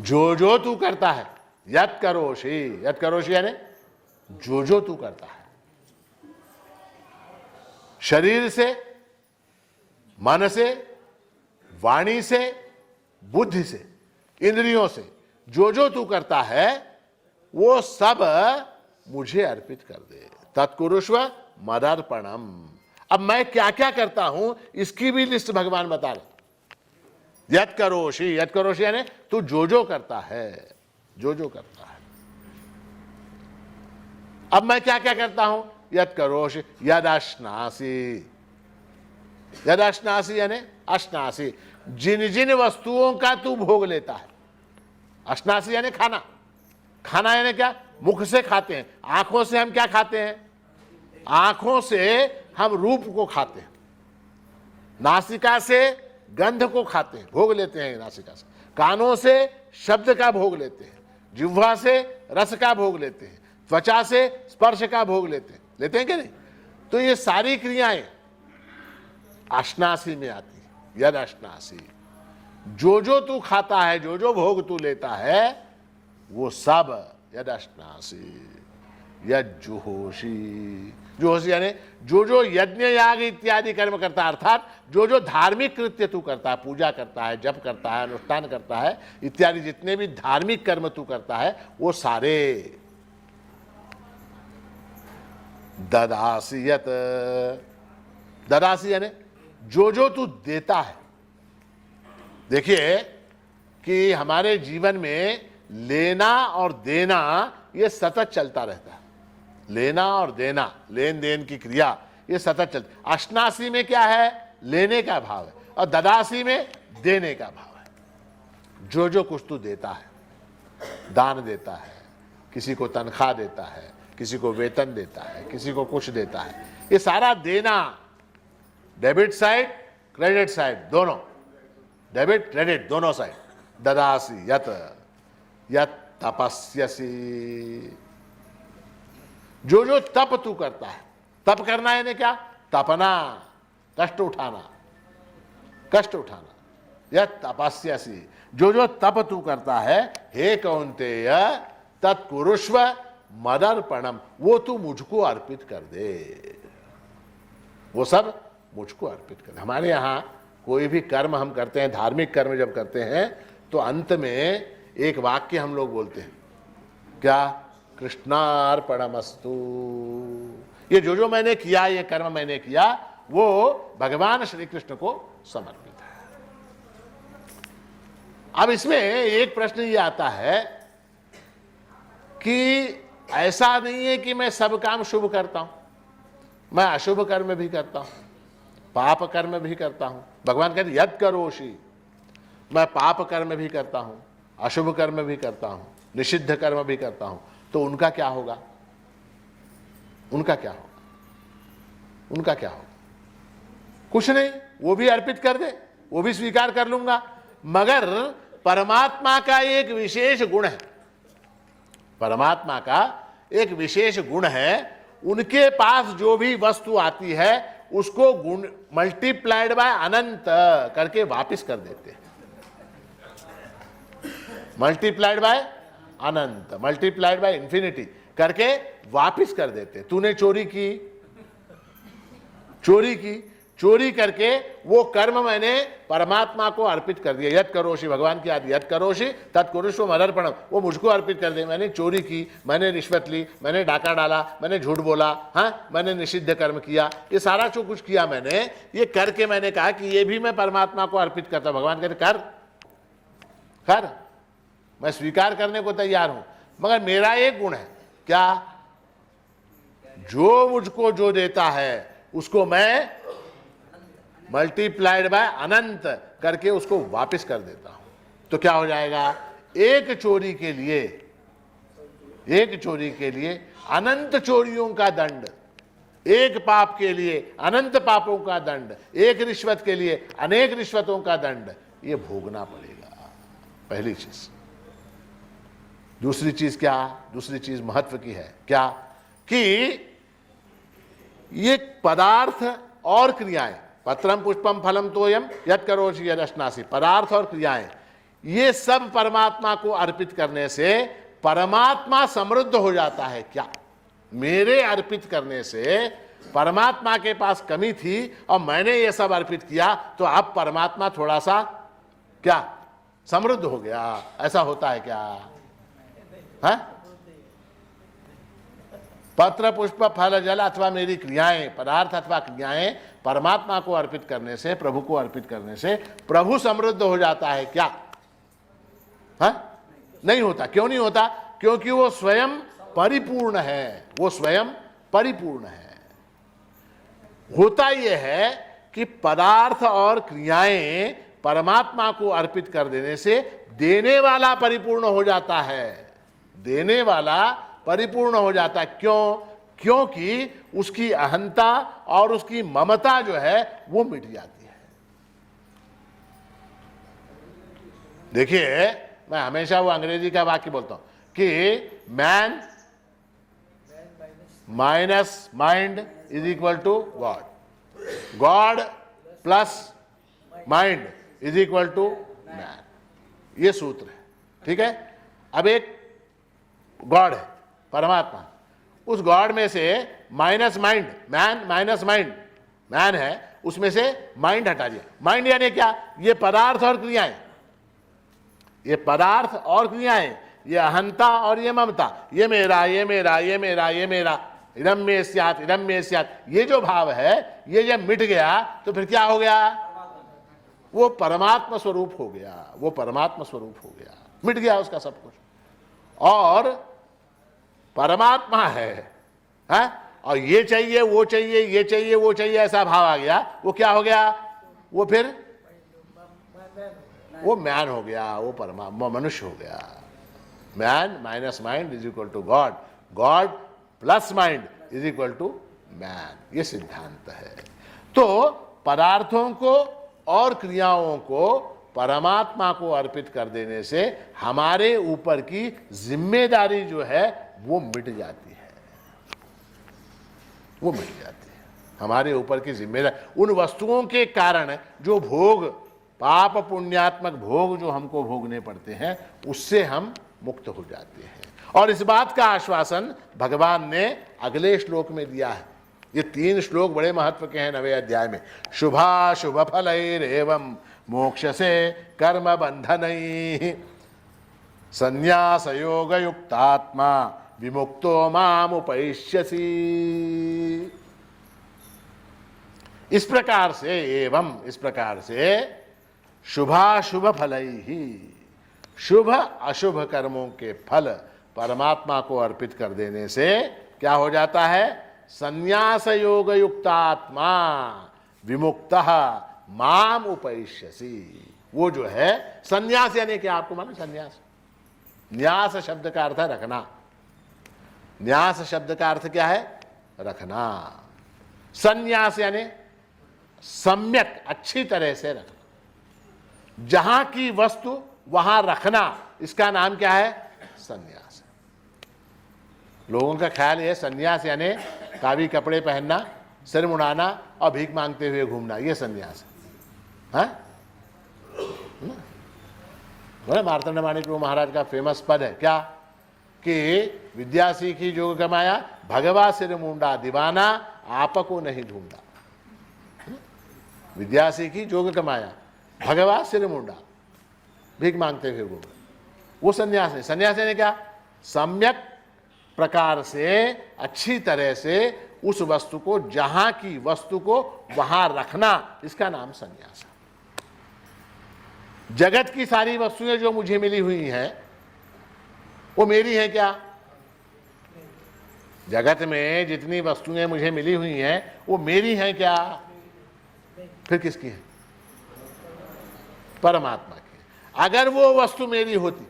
जो जो तू करता है, यत करोषि यानी जो जो तू करता है, शरीर से, मन से, वाणी से, बुद्धि से, इंद्रियों से जो जो तू करता है वो सब मुझे अर्पित कर दे। तत्कुरुष्व मदर्पणम। अब मैं क्या क्या करता हूं इसकी भी लिस्ट भगवान बता रहे। यत करोषि यानी तू जो जो करता है, जो जो करता है। अब मैं क्या क्या करता हूं, यत करोषि यद अश्नासी यानी अश्नासी, जिन जिन वस्तुओं का तू भोग लेता है। अश्नासी यानी खाना, खाना यानी क्या, मुख से खाते हैं। आंखों से हम क्या खाते हैं, आंखों से हम रूप को खाते हैं, नासिका से गंध को खाते हैं, भोग लेते हैं नासिका से, कानों से शब्द का भोग लेते हैं, जिह्वा से रस का भोग लेते हैं, त्वचा से स्पर्श का भोग लेते हैं कि नहीं। तो ये सारी क्रियाएं अश्नासी में आती है। यद अश्नासी, जो जो तू खाता है, जो जो भोग तू लेता है वो सब यद अश्नासी। यद जुहोषी, जुहोषी यानी जो जो यज्ञ याग इत्यादि कर्म करता है, अर्थात जो जो धार्मिक कृत्य तू करता है, पूजा करता है, जप करता है, अनुष्ठान करता है इत्यादि जितने भी धार्मिक कर्म तू करता है वो सारे। ददासी यत, ददासी यानी जो जो तू देता है। देखिए कि हमारे जीवन में लेना और देना ये सतत चलता रहता है। लेना और देना, लेन देन की क्रिया ये सतत चलती। अश्नासी में क्या है, लेने का भाव है, और ददासी में देने का भाव है। जो जो कुछ तू देता है, दान देता है, किसी को तनख्वाह देता है, किसी को वेतन देता है, किसी को कुछ देता है, ये सारा देना, डेबिट साइड क्रेडिट साइड दोनों, डेबिट क्रेडिट दोनों साइड। ददासी यत, यत तपस्यसी, जो जो तप तू करता है। तप करना यानी क्या, तपना, कष्ट उठाना, कष्ट उठाना। यत तपस्यसी, जो जो तप तू करता है, हे कौन्तेय तत्कुरुष्व मदर्पणम, वो तू मुझको अर्पित कर दे, वो सब मुझको अर्पित कर दे। हमारे यहाँ कोई भी कर्म हम करते हैं, धार्मिक कर्म जब करते हैं तो अंत में एक वाक्य हम लोग बोलते हैं, क्या, कृष्णार्पणमस्तु। ये जो जो मैंने किया, ये कर्म मैंने किया, वो भगवान श्री कृष्ण को समर्पित है। अब इसमें एक प्रश्न ये आता है कि ऐसा नहीं है कि मैं सब काम शुभ करता हूं, मैं अशुभ कर्म भी करता हूं, पाप कर्म भी करता हूं। भगवान कहते यद करोषि, मैं पाप कर्म भी करता हूं, अशुभ कर्म भी करता हूं, निषिद्ध कर्म भी करता हूं। तो उनका क्या होगा, उनका क्या होगा, उनका क्या होगा? कुछ नहीं, वो भी अर्पित कर दे, वो भी स्वीकार कर लूंगा। मगर परमात्मा का एक विशेष गुण है, परमात्मा का एक विशेष गुण है, उनके पास जो भी वस्तु आती है उसको गुण मल्टीप्लाइड बाय अनंत करके वापस कर देते हैं। Multiplied by Anant, multiplied by infinity करके वापस कर देते। तूने चोरी की, चोरी की, चोरी करके वो कर्म मैंने परमात्मा को अर्पित कर दिया। यद करोषि, भगवान की आदि, यद करोषि तत्कुरुष्व मदर्पणम, वो मुझको अर्पित कर दे। मैंने चोरी की, मैंने रिश्वत ली, मैंने डाका डाला, मैंने झूठ बोला, हाँ, मैंने निषिद्ध कर्म किया, ये सारा जो कुछ किया मैंने, ये करके मैंने कहा कि ये भी मैं परमात्मा को अर्पित करता हूं। भगवान कहते कर, कर, मैं स्वीकार करने को तैयार हूं, मगर मेरा एक गुण है, क्या, जो मुझको जो देता है उसको मैं मल्टीप्लाइड बाय अनंत करके उसको वापस कर देता हूं। तो क्या हो जाएगा, एक चोरी के लिए अनंत चोरियों का दंड, एक पाप के लिए अनंत पापों का दंड, एक रिश्वत के लिए अनेक रिश्वतों का दंड, ये भोगना पड़ेगा। पहली चीज। दूसरी चीज क्या, दूसरी चीज महत्व की है क्या, कि ये पदार्थ और क्रियाएं, पत्रम पुष्पम फलम तोयम यत् करोषि यदश्नासि, पदार्थ और क्रियाएं, ये सब परमात्मा को अर्पित करने से परमात्मा समृद्ध हो जाता है क्या। मेरे अर्पित करने से परमात्मा के पास कमी थी और मैंने ये सब अर्पित किया, तो अब परमात्मा थोड़ा सा क्या समृद्ध हो गया। ऐसा होता है क्या है? पत्र पुष्प फल जल अथवा मेरी क्रियाएं, पदार्थ अथवा क्रियाएं परमात्मा को अर्पित करने से, प्रभु को अर्पित करने से प्रभु समृद्ध हो जाता है क्या? है? नहीं होता। क्यों नहीं होता? क्योंकि वो स्वयं परिपूर्ण है, वो स्वयं परिपूर्ण है। होता यह है कि पदार्थ और क्रियाएं परमात्मा को अर्पित कर देने से देने वाला परिपूर्ण हो जाता है, देने वाला परिपूर्ण हो जाता है। क्यों? क्योंकि उसकी अहंता और उसकी ममता जो है वो मिट जाती है। देखिए, मैं हमेशा वो अंग्रेजी का वाक्य बोलता हूं कि man minus mind is equal to God, God plus mind is equal to man. ये सूत्र है, ठीक है। अब एक गॉड है परमात्मा, उस गॉड में से minus mind, man minus mind, man है, उसमें से माइंड हटा दिया। माइंड यानी क्या? ये पदार्थ और क्रियाएं, ये पदार्थ और क्रियाएं, ये अहंता और ये ममता, ये मेरा, ये मेरा, ये मेरा, ये मेरा, इदम में स्यात्, इदम में स्यात्, ये जो भाव है ये जब मिट गया तो फिर क्या हो गया? वो परमात्मा स्वरूप हो गया, वो परमात्मा स्वरूप हो गया, मिट गया उसका सब कुछ। और परमात्मा है, और ये चाहिए वो चाहिए, ये चाहिए वो चाहिए, ऐसा भाव आ गया, वो क्या हो गया? वो फिर वो मैन हो गया, वो परमात्मा मनुष्य हो गया। Man minus mind is equal to God, God plus mind is equal to man. ये सिद्धांत है। तो पदार्थों को और क्रियाओं को परमात्मा को अर्पित कर देने से हमारे ऊपर की जिम्मेदारी जो है वो मिट जाती है, वो मिट जाती है। हमारे ऊपर की जिम्मेदारी, उन वस्तुओं के कारण जो भोग, पाप पुण्यात्मक भोग जो हमको भोगने पड़ते हैं, उससे हम मुक्त हो जाते हैं। और इस बात का आश्वासन भगवान ने अगले श्लोक में दिया है। ये 3 श्लोक बड़े महत्व के हैं 9वें अध्याय में। शुभाशुभ फलैरेवं मोक्षसे कर्म बंधनैः संन्यास योग युक्तात्मा विमुक्तो मामुपैष्यसि। इस प्रकार से, एवं इस प्रकार से शुभाशुभ फलैहि, शुभ अशुभ कर्मों के फल परमात्मा को अर्पित कर देने से क्या हो जाता है? संन्यास योग युक्तात्मा विमुक्तः माम उपैष्यसि। वो जो है संन्यास यानी क्या? आपको मालूम संन्यास? न्यास शब्द का अर्थ है रखना। न्यास शब्द का अर्थ क्या है? रखना। संन्यास यानी सम्यक, अच्छी तरह से रखना, जहां की वस्तु वहां रखना, इसका नाम क्या है? संन्यास। लोगों का ख्याल है संन्यास यानी कावी कपड़े पहनना, सिर मुड़ाना और भीख मांगते हुए घूमना, ये संन्यास है। बोले मार्तंड माणिक महाराज का फेमस पद है क्या? कि विद्या सीखी जोग कमाया, भगवा सिर मुंडा, दीवाना आपको नहीं ढूंढा। विद्या सीखी जोग कमाया, भगवा सिर मुंडा, भीख मांगते हुए घूम, वो संन्यास है। संन्यास यानी क्या? सम्यक प्रकार से, अच्छी तरह से उस वस्तु को, जहां की वस्तु को वहां रखना, इसका नाम संन्यास है। जगत की सारी वस्तुएं जो मुझे मिली हुई हैं वो मेरी हैं क्या? जगत में जितनी वस्तुएं मुझे मिली हुई हैं वो मेरी हैं क्या? फिर किसकी है? परमात्मा की। अगर वो वस्तु मेरी होती,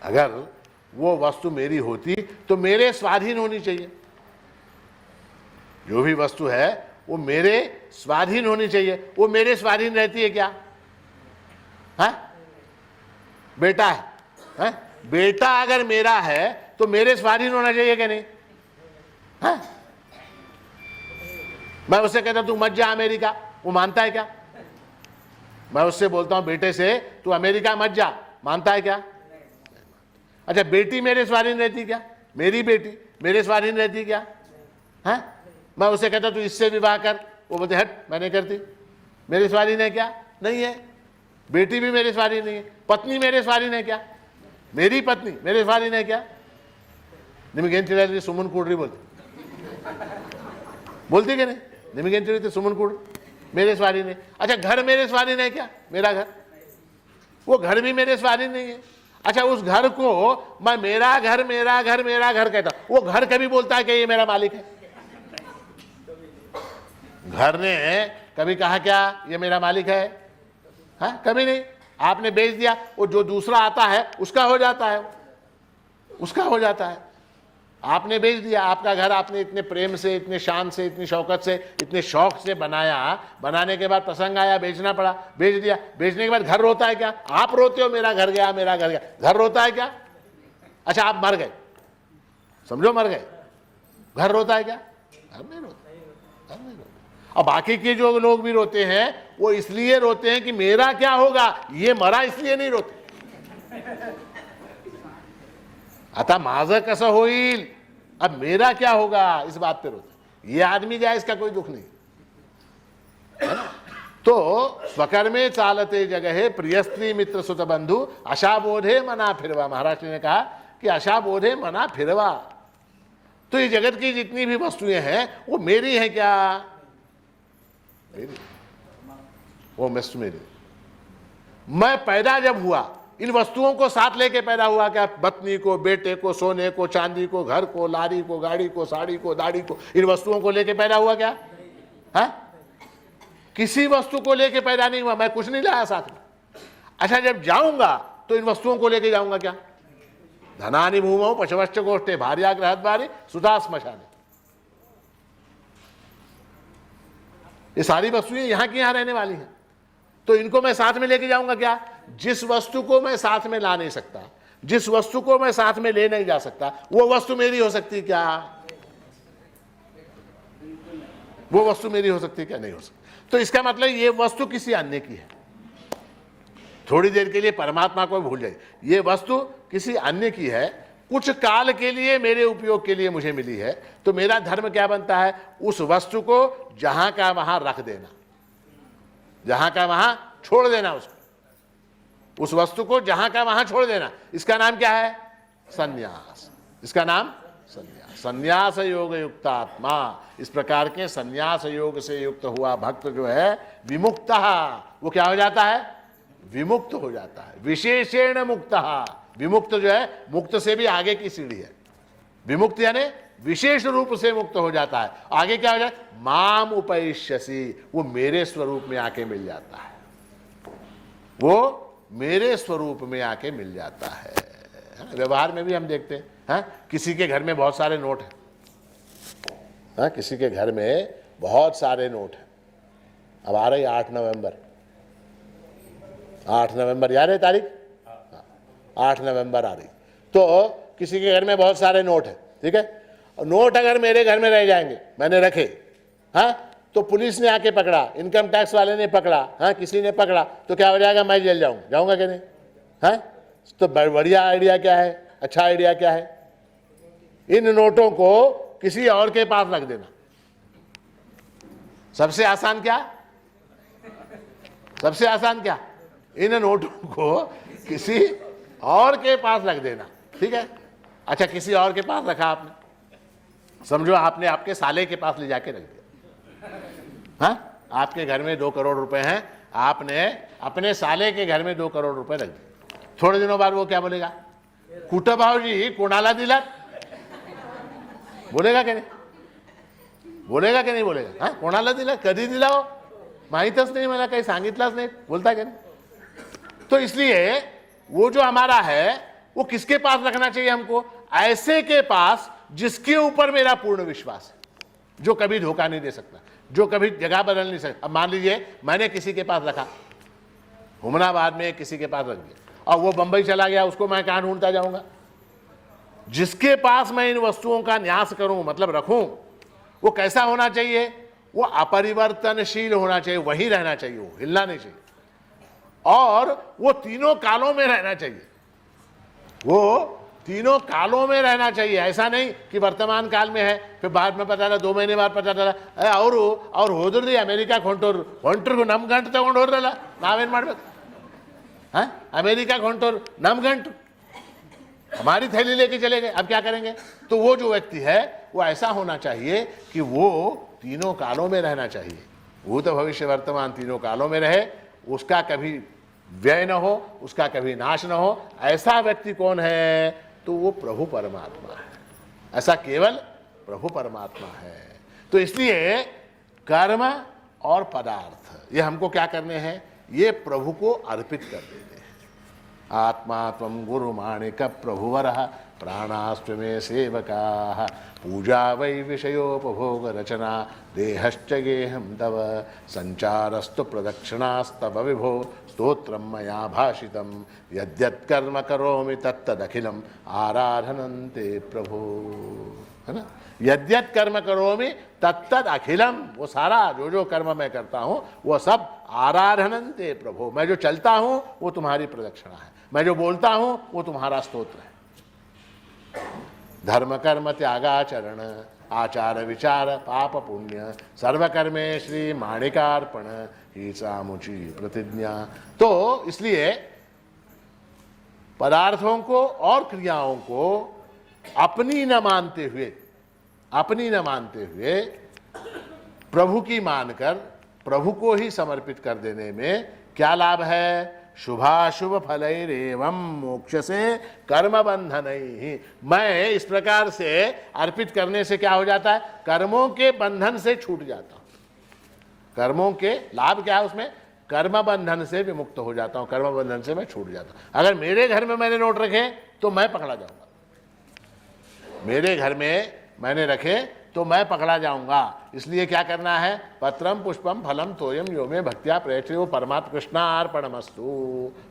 अगर वो वस्तु मेरी होती तो मेरे स्वाधीन होनी चाहिए। जो भी वस्तु है वो मेरे स्वाधीन होनी चाहिए। वो मेरे स्वाधीन रहती है क्या? बेटा है, बेटा अगर मेरा है तो मेरे स्वाधीन होना चाहिए कि नहीं? मैं उससे कहता तू मत जा अमेरिका, वो मानता है क्या? मैं उससे बोलता हूं बेटे से तू अमेरिका मत जा, मानता है क्या? अच्छा, बेटी मेरे स्वाधीन रहती क्या? मेरी बेटी मेरे स्वाधीन रहती क्या? मैं उससे कहता तू इससे विवाह कर, वो बोलते हट मैं नहीं करती। मेरे स्वाधीन है क्या? नहीं है। बेटी भी मेरे स्वाधीन नहीं है। पत्नी मेरे स्वाधीन है क्या? मेरी पत्नी मेरे स्वाधीन है क्या? निमगेन चिड़िया सुमन कूड़ बोलती कि नहीं? निमगेन चिड़िया सुमन कूड़ मेरे स्वाधीन है। अच्छा, घर मेरे स्वाधीन है क्या? मेरा घर, वो घर भी मेरे स्वाधीन नहीं है। अच्छा, उस घर को मैं मेरा घर मेरा घर मेरा घर कहता, वो घर कभी बोलता है कि ये मेरा मालिक है? घर ने कभी कहा क्या ये मेरा मालिक है? कभी नहीं। आपने बेच दिया, वो जो दूसरा आता है उसका हो जाता है, उसका हो जाता है। आपने बेच दिया, आपका घर आपने इतने प्रेम से, इतने शान से, इतनी शौकत से, इतने शौक से बनाया, बनाने के बाद प्रसंग आया, बेचना पड़ा, बेच दिया। बेचने के बाद घर रोता है क्या? आप रोते हो मेरा घर गया, मेरा घर गया। घर रोता है क्या? अच्छा, आप मर गए, समझो मर गए, घर रोता है क्या? घर नहीं रोता, घर नहीं रोता। और बाकी के जो लोग भी रोते हैं वो इसलिए रोते हैं कि मेरा क्या होगा, ये मरा इसलिए नहीं रोते। आता माझं कसं होईल, अब मेरा क्या होगा, इस बात पे रोते। ये आदमी जाए इसका कोई दुख नहीं, है ना? तो स्वकर्मे चालते जगहे प्रिय स्त्री मित्र सुत बंधु आशा बोधे मना फिरवा। महाराष्ट्र ने कहा कि आशा बोधे मना फिरवा। तो ये जगत की जितनी भी वस्तुएं हैं वो मेरी हैं क्या? मेरी, वो वस्तु मेरी। मैं पैदा जब हुआ इन वस्तुओं को साथ लेके पैदा हुआ क्या? पत्नी को, बेटे को, सोने को, चांदी को, घर को, लारी को, गाड़ी को, साड़ी को, दाढ़ी को, इन वस्तुओं को लेके पैदा हुआ क्या? है? किसी वस्तु को लेके पैदा नहीं हुआ। मैं कुछ नहीं लाया साथ में। अच्छा, जब जाऊंगा तो इन वस्तुओं को लेके जाऊंगा क्या? धनानि भूमौ पशवश्च गोष्ठे भार्याग्रहद्वारे सुधा श्मशाने। ये सारी वस्तुएं यहां की यहां रहने वाली हैं, तो इनको मैं साथ में लेके जाऊंगा क्या? जिस वस्तु को मैं साथ में ला नहीं सकता, जिस वस्तु को मैं साथ में ले नहीं जा सकता, वो वस्तु मेरी हो सकती क्या? वो वस्तु मेरी हो सकती क्या? नहीं हो सकती। तो इसका मतलब ये वस्तु किसी अन्य की है। थोड़ी देर के लिए परमात्मा को भूल जाइए, ये वस्तु किसी अन्य की है, कुछ काल के लिए मेरे उपयोग के लिए मुझे मिली है। तो मेरा धर्म क्या बनता है? उस वस्तु को जहां का वहां रख देना, जहां का वहां छोड़ देना, उसको, उस वस्तु को जहां का वहां छोड़ देना। इसका नाम क्या है? संन्यास। इसका नाम संन्यास। संन्यास योग युक्त आत्मा। इस प्रकार के संन्यास योग से युक्त हुआ भक्त जो है विमुक्तः, वो क्या हो जाता है? विमुक्त हो जाता है। विशेषेण मुक्तः। विमुक्त जो है मुक्त से भी आगे की सीढ़ी है। विमुक्त यानी विशेष रूप से मुक्त हो जाता है। आगे क्या हो जाए? माम उपैष्यसि, वो मेरे स्वरूप में आके मिल जाता है, वो मेरे स्वरूप में आके मिल जाता है। व्यवहार में भी हम देखते हैं, किसी के घर में बहुत सारे नोट हैं, किसी के घर में बहुत सारे नोट हैं। अब आ रही 8 नवंबर, 8 नवंबर याद है तारीख? 8 नवंबर आ रही। तो किसी के घर में बहुत सारे नोट हैं, ठीक है? नोट अगर मेरे घर में रह जाएंगे, मैंने रखे, तो पुलिस ने आके पकड़ा, इनकम टैक्स वाले ने पकड़ा, किसी ने पकड़ा, तो क्या हो जाएगा? मैं जेल जाऊंगा कि नहीं? तो बढ़िया आइडिया क्या है? अच्छा आइडिया क्या है? इन नोटों को किसी और के पास रख देना। सबसे आसान क्या? सबसे आसान क्या? इन नोटों को किसी और के पास रख देना, ठीक है? अच्छा, किसी और के पास रखा आपने, समझो आपने आपके साले के पास ले जाके रख दिया। आपके घर में 2 करोड़ रुपए हैं, आपने अपने साले के घर में 2 करोड़ रुपए रख दिए। थोड़े दिनों बाद वो क्या बोलेगा? कुठं भाऊजी कोणाला दिलात? बोलेगा कि नहीं? बोलेगा की नाही बोलेगा? हा, कोणाला दिला, कधी दिला हो? माहीतच नाही मला, काही सांगितलंच नाही, बोलता की नहीं? तो इसलिए वो जो हमारा है वो किसके पास रखना चाहिए हमको? ऐसे के पास जिसके ऊपर मेरा पूर्ण विश्वास है, जो कभी धोखा नहीं दे सकता, जो कभी जगह बदल नहीं सकता। अब मान लीजिए मैंने किसी के पास रखा, हुमनाबाद में किसी के पास रख दिया और वो बंबई चला गया, उसको मैं कहां ढूंढता जाऊंगा? जिसके पास मैं इन वस्तुओं का न्यास करूं, मतलब रखूं, वो कैसा होना चाहिए? वो अपरिवर्तनशील होना चाहिए, वही रहना चाहिए, वो हिलना नहीं चाहिए, और वो तीनों कालों में रहना चाहिए। वो तीनों कालों में रहना चाहिए। ऐसा नहीं कि वर्तमान काल में है, फिर बाद में पता चला, 2 महीने बाद पता चला और ಹೋದ್ರಿ ಅಮೆರಿಕಾಕ್ಕೆ ಹೊಂಟರು ನಮ್ಮ ಗಂಟು ತಗೊಂಡು ಹೋದ್ರಲ್ಲ, ನಾವೇನು ಮಾಡ್ಬೇಕು? हाँ, अमेरिका ಹೊಂಟರು ನಮ್ಮ ಗಂಟು, हमारी थैली लेके चले गए, अब क्या करेंगे? तो वो जो व्यक्ति है वो ऐसा होना चाहिए कि वो तीनों कालों में रहना चाहिए, भूत भविष्य वर्तमान तीनों कालों में रहे, उसका कभी व्यय न हो, उसका कभी नाश न हो। ऐसा व्यक्ति कौन है? तो वो प्रभु परमात्मा है। ऐसा केवल प्रभु परमात्मा है। तो इसलिए कर्म और पदार्थ ये हमको क्या करने हैं? ये प्रभु को अर्पित कर देते हैं। आत्मा त्वं गुरुमाणिक प्रभुवरः प्राणास्त्वमे सेवकाः पूजा वै विषयोपभोग रचना देहश्च गेहं तव संचारस्तु प्रदक्षिणास्तव विभो स्तोत्रं मया भाषितं यद्यत् कर्म करोमि तत्तदखिलम् आराधनं ते प्रभो। है ना? यद्यत् कर्म करोमि तत्तद अखिलम, वो सारा जो जो कर्म मैं करता हूँ वो सब आराधनं ते प्रभो। मैं जो चलता हूँ वो तुम्हारी प्रदक्षिणा है, मैं जो बोलता हूँ वो तुम्हारा स्तोत्र है। धर्म कर्म त्यागाचरण आचार विचार पाप पुण्य सर्वकर्मे श्री माणिकार्पण ही सामुची प्रतिज्ञा। तो इसलिए पदार्थों को और क्रियाओं को अपनी न मानते हुए प्रभु की मानकर प्रभु को ही समर्पित कर देने में क्या लाभ है? शुभाशुभ फलैरेवं मोक्ष से कर्म बंधन ही। मैं इस प्रकार से अर्पित करने से क्या हो जाता है? कर्मों के बंधन से छूट जाता हूं। कर्मों के लाभ क्या है उसमें? कर्म बंधन से विमुक्त हो जाता हूं, कर्म बंधन से मैं छूट जाता हूं। अगर मेरे घर में मैंने नोट रखे तो मैं पकड़ा जाऊंगा, मेरे घर में मैंने रखे तो मैं पकड़ा जाऊंगा। इसलिए क्या करना है? पत्रम पुष्पम फलम तोयम यो में भक्त्या प्रयच्छ, वो परमात्मा कृष्णार्पणमस्तु,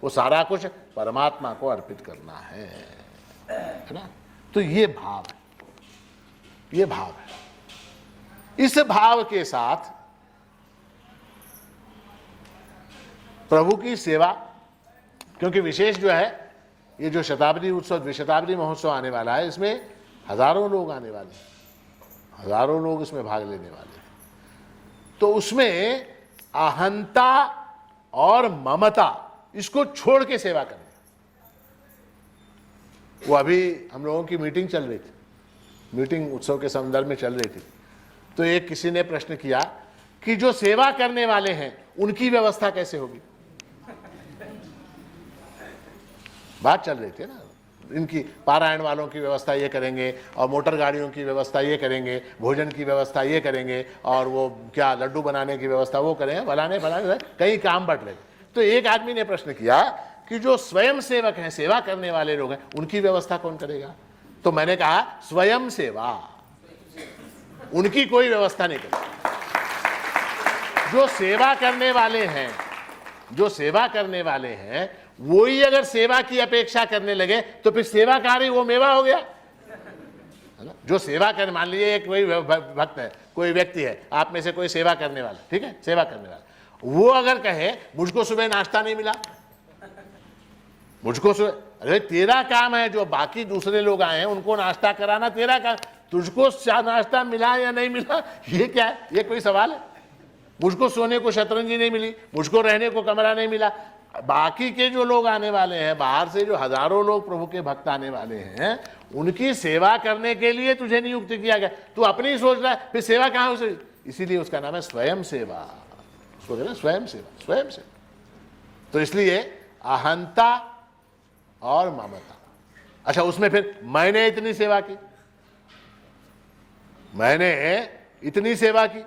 वो सारा कुछ परमात्मा को अर्पित करना है ना? तो ये भाव है, ये भाव है। इस भाव के साथ प्रभु की सेवा, क्योंकि विशेष जो है ये जो शताब्दी उत्सव द्विशताब्दी महोत्सव आने वाला है, इसमें हजारों लोग आने वाले हैं, हजारों लोग इसमें भाग लेने वाले हैं। तो उसमें अहंता और ममता इसको छोड़ के सेवा करनी। वो अभी हम लोगों की मीटिंग चल रही थी, मीटिंग उत्सव के संदर्भ में चल रही थी। तो एक किसी ने प्रश्न किया कि जो सेवा करने वाले हैं उनकी व्यवस्था कैसे होगी? बात चल रही थी ना, इनकी पारायण वालों की व्यवस्था ये करेंगे और मोटर गाड़ियों की व्यवस्था ये करेंगे, भोजन की व्यवस्था ये करेंगे और वो क्या लड्डू बनाने की व्यवस्था वो करेंगे, फलाने कई काम बट रहे। तो एक आदमी ने प्रश्न किया कि जो स्वयं सेवक हैं, सेवा करने वाले लोग हैं, उनकी व्यवस्था कौन करेगा? तो मैंने कहा स्वयं सेवा, उनकी कोई व्यवस्था नहीं करेगी। जो सेवा करने वाले हैं, जो सेवा करने वाले हैं वो ही अगर सेवा की अपेक्षा करने लगे तो फिर सेवा कहां रही? वो मेवा हो गया है ना? जो सेवा कर, मान लीजिए कोई भक्त है, कोई व्यक्ति है, आप में से कोई सेवा करने वाला, ठीक है, सेवा करने वाला, वो अगर कहे मुझको सुबह नाश्ता नहीं मिला, मुझको सुबह, अरे तेरा काम है, जो बाकी दूसरे लोग आए हैं उनको नाश्ता कराना तेरा काम, तुझको नाश्ता मिला या नहीं मिला ये क्या है? ये कोई सवाल है? मुझको सोने को शतरंजी नहीं मिली, मुझको रहने को कमरा नहीं मिला, बाकी के जो लोग आने वाले हैं, बाहर से जो हजारों लोग प्रभु के भक्त आने वाले हैं, उनकी सेवा करने के लिए तुझे नियुक्त किया गया, तू अपनी ही सोच रहा है, फिर सेवा कहां हो सकती? इसीलिए उसका नाम है स्वयं सेवा, उसको कहते हैं स्वयं सेवा, स्वयं सेवा। तो इसलिए अहंता और ममता। अच्छा, उसमें फिर मैंने इतनी सेवा की, मैंने इतनी सेवा की,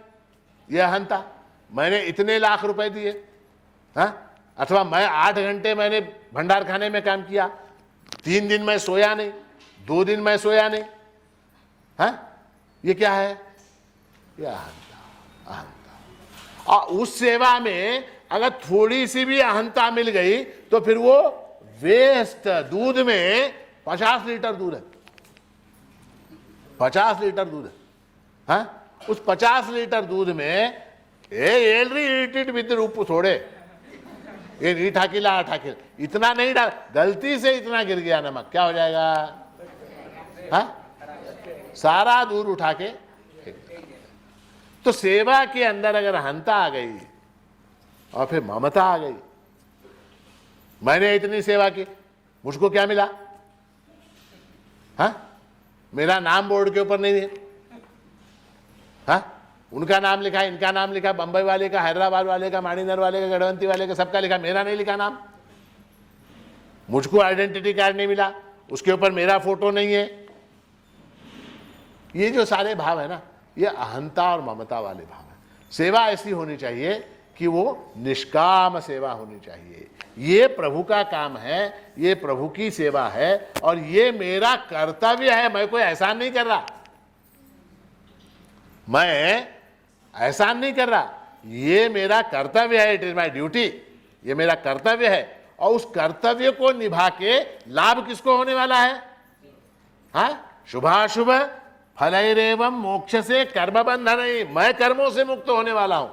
यह अहंता, मैंने इतने लाख रुपए दिए, हाँ, अथवा मैं 8 घंटे मैंने भंडार खाने में काम किया, 3 दिन मैं सोया नहीं, 2 दिन मैं सोया नहीं, हाँ, ये क्या है? ये अहंता, अहंता। और उस सेवा में अगर थोड़ी सी भी अहंता मिल गई तो फिर वो वेस्ट। दूध में 50 लीटर दूध है, 50 लीटर दूध है, हाँ, उस 50 लीटर दूध में विद रूप थोड़े ये नीठ हाकिला इतना नहीं डाल, गलती से इतना गिर गया नमक, क्या हो जाएगा? हाँ, सारा दूध उठा के। तो सेवा के अंदर अगर अहंता आ गई और फिर ममता आ गई, मैंने इतनी सेवा की, मुझको क्या मिला? हाँ, मेरा नाम बोर्ड के ऊपर नहीं है, हाँ, उनका नाम लिखा, इनका नाम लिखा, बंबई वाले का, हैदराबाद वाले का, माणीनगर वाले का, गढ़वंती वाले का, सबका लिखा, मेरा नहीं लिखा नाम। मुझको आइडेंटिटी कार्ड नहीं मिला, उसके ऊपर मेरा फोटो नहीं है। ये जो सारे भाव है ना, ये अहंता और ममता वाले भाव है। सेवा ऐसी होनी चाहिए कि वो निष्काम सेवा होनी चाहिए। ये प्रभु का काम है, ये प्रभु की सेवा है और ये मेरा कर्तव्य है। मैं कोई एहसान नहीं कर रहा, मैं एहसान नहीं कर रहा, ये मेरा कर्तव्य है। इट इज माई ड्यूटी, ये मेरा कर्तव्य है। और उस कर्तव्य को निभा के लाभ किसको होने वाला है? हाँ, शुभाशुभ फलैरेवं मोक्ष से कर्म बंधन। मैं कर्मों से मुक्त होने वाला हूं,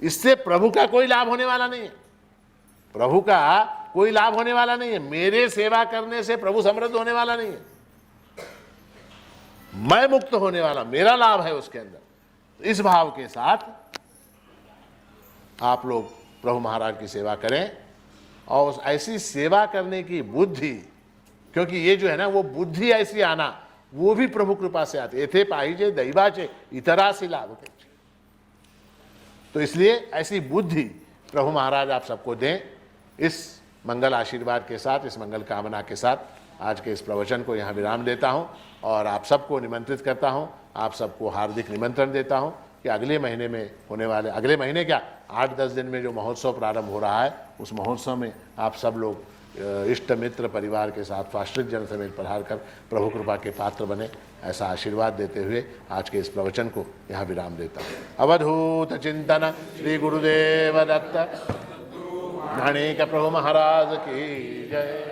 इससे प्रभु का कोई लाभ होने वाला नहीं है, प्रभु का कोई लाभ होने वाला नहीं है। मेरे सेवा करने से प्रभु समृद्ध होने वाला नहीं है, मैं मुक्त होने वाला, मेरा लाभ है उसके अंदर। तो इस भाव के साथ आप लोग प्रभु महाराज की सेवा करें और उस ऐसी सेवा करने की बुद्धि, क्योंकि ये जो है ना, वो बुद्धि ऐसी आना, वो भी प्रभु कृपा से आती। एथे पाहिजे दैवाचे इतरासी लाभ। तो इसलिए ऐसी बुद्धि प्रभु महाराज आप सबको दें। इस मंगल आशीर्वाद के साथ, इस मंगल कामना के साथ आज के इस प्रवचन को यहाँ विराम देता हूँ और आप सबको निमंत्रित करता हूँ, आप सबको हार्दिक निमंत्रण देता हूँ कि अगले महीने में होने वाले, अगले महीने क्या 8-10 दिन में जो महोत्सव प्रारंभ हो रहा है, उस महोत्सव में आप सब लोग इष्ट मित्र परिवार के साथ स्वाश्रित जन समेत पधार कर प्रभु कृपा के पात्र बने, ऐसा आशीर्वाद देते हुए आज के इस प्रवचन को यहाँ विराम देता हूँ। अवधूत चिंतन श्री गुरुदेव दत्त। गणेश प्रभु महाराज की जय।